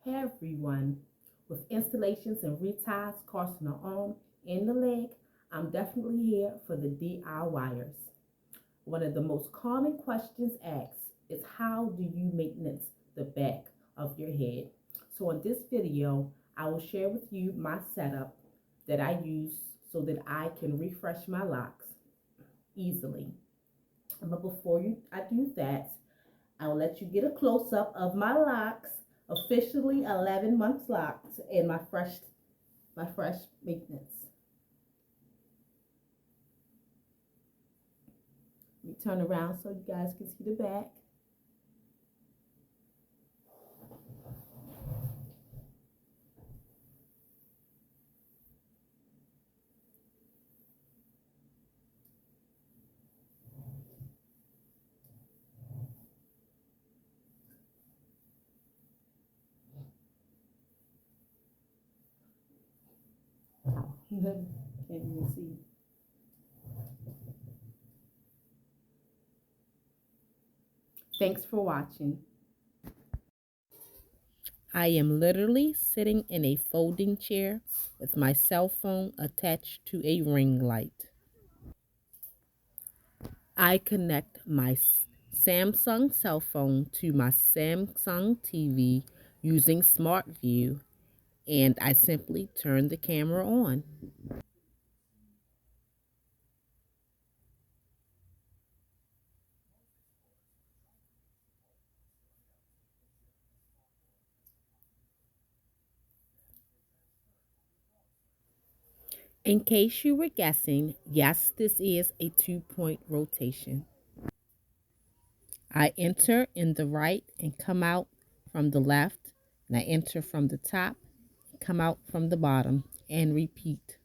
Hey everyone, with installations and reties costing the arm and the leg, I'm definitely here for the DIYers. One of the most common questions asked is how do you maintenance the back of your head? So in this video, I will share with you my setup that I use so that I can refresh my locks easily. But I do that, I will let you get a close up of my locks, officially 11 months locks, and my fresh maintenance. Let me turn around so you guys can see the back. Can't even see. Thanks for watching. I am literally sitting in a folding chair with my cell phone attached to a ring light. I connect my Samsung cell phone to my Samsung TV using Smart View, and I simply turn the camera on. In case you were guessing, yes, this is a 2-point rotation. I enter in the right and come out from the left, and I enter from the top, come out from the bottom, and repeat.